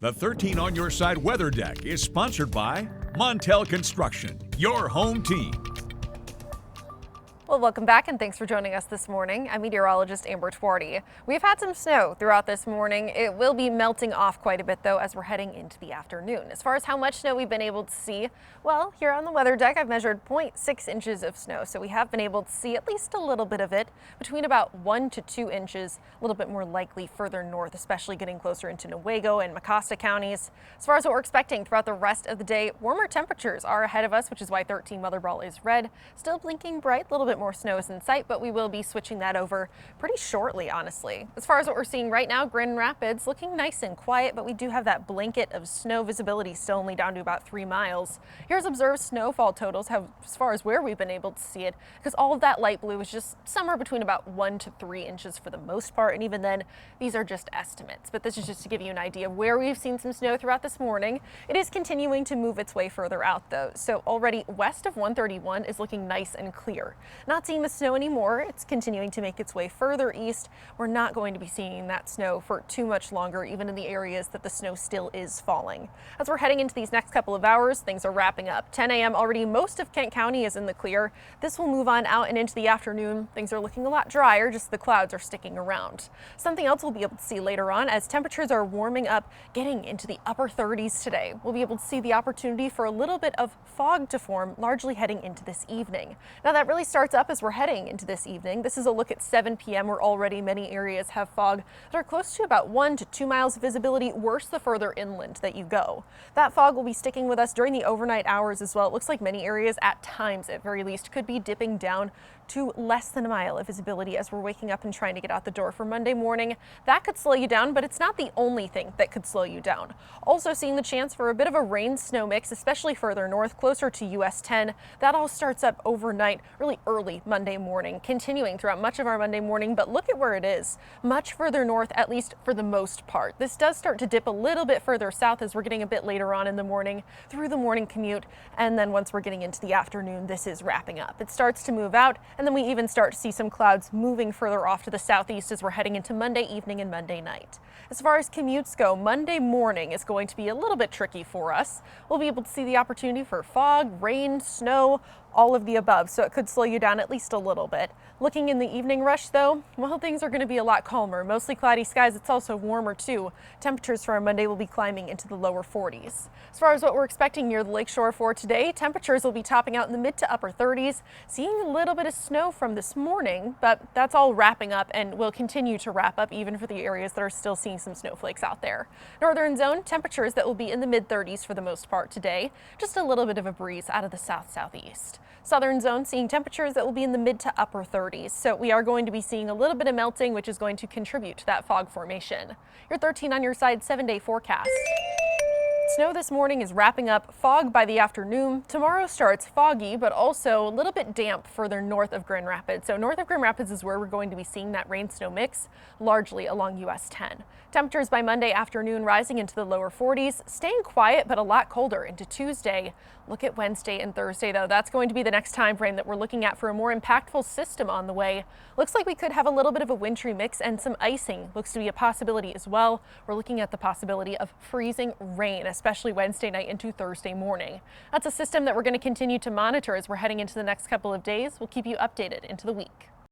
The 13 on Your Side Weather Deck is sponsored by Montel Construction, your home team. Well, welcome back and thanks for joining us this morning. I'm meteorologist Amber Twardy. We've had some snow throughout this morning. It will be melting off quite a bit though as we're heading into the afternoon. As far as how much snow we've been able to see, well, here on the weather deck I've measured 0.6 inches of snow, so we have been able to see at least a little bit of it, between about 1 to 2 inches, a little bit more likely further north, especially getting closer into Newaygo and Mecosta counties. As far as what we're expecting throughout the rest of the day, warmer temperatures are ahead of us, which is why 13 weather ball is red. Still blinking bright, a little bit more snow is in sight, but we will be switching that over pretty shortly, honestly. As far as what we're seeing right now, Grand Rapids looking nice and quiet, but we do have that blanket of snow visibility still only down to about 3 miles. Here's observed snowfall totals as far as where we've been able to see it, because all of that light blue is just somewhere between about 1 to 3 inches for the most part, and even then, these are just estimates. But this is just to give you an idea of where we've seen some snow throughout this morning. It is continuing to move its way further out though, so already west of 131 is looking nice and clear. Not seeing the snow anymore. It's continuing to make its way further east. We're not going to be seeing that snow for too much longer, even in the areas that the snow still is falling. As we're heading into these next couple of hours, things are wrapping up. 10 a.m. already, most of Kent County is in the clear. This will move on out and into the afternoon. Things are looking a lot drier, just the clouds are sticking around. Something else we'll be able to see later on as temperatures are warming up, getting into the upper 30s today. We'll be able to see the opportunity for a little bit of fog to form, largely heading into this evening. Now that really starts up as we're heading into this evening. This is a look at 7 p.m. where already many areas have fog that are close to about 1 to 2 miles of visibility, worse the further inland that you go. That fog will be sticking with us during the overnight hours as well. It looks like many areas at times at very least could be dipping down to less than a mile of visibility as we're waking up and trying to get out the door for Monday morning. That could slow you down, but it's not the only thing that could slow you down. Also seeing the chance for a bit of a rain-snow mix, especially further north, closer to US 10. That all starts up overnight, really early Monday morning, continuing throughout much of our Monday morning, but look at where it is. Much further north, at least for the most part. This does start to dip a little bit further south as we're getting a bit later on in the morning through the morning commute, and then once we're getting into the afternoon, this is wrapping up. It starts to move out, and then we even start to see some clouds moving further off to the southeast as we're heading into Monday evening and Monday night. As far as commutes go, Monday morning is going to be a little bit tricky for us. We'll be able to see the opportunity for fog, rain, snow, all of the above, so it could slow you down at least a little bit. Looking in the evening rush though, well, things are going to be a lot calmer. Mostly cloudy skies. It's also warmer too. Temperatures for our Monday will be climbing into the lower 40s. As far as what we're expecting near the lakeshore for today, temperatures will be topping out in the mid to upper 30s. Seeing a little bit of snow from this morning, but that's all wrapping up and will continue to wrap up even for the areas that are still seeing some snowflakes out there. Northern zone temperatures that will be in the mid 30s for the most part today. Just a little bit of a breeze out of the south-southeast. Southern zone seeing temperatures that will be in the mid to upper 30s. So we are going to be seeing a little bit of melting, which is going to contribute to that fog formation. Your 13 on your side 7-day forecast. Snow this morning is wrapping up, fog by the afternoon. Tomorrow starts foggy, but also a little bit damp further north of Grand Rapids. So north of Grand Rapids is where we're going to be seeing that rain-snow mix, largely along US 10. Temperatures by Monday afternoon rising into the lower 40s, staying quiet, but a lot colder into Tuesday. Look at Wednesday and Thursday, though. That's going to be the next time frame that we're looking at for a more impactful system on the way. Looks like we could have a little bit of a wintry mix, and some icing looks to be a possibility as well. We're looking at the possibility of freezing rain, especially Wednesday night into Thursday morning. That's a system that we're going to continue to monitor as we're heading into the next couple of days. We'll keep you updated into the week.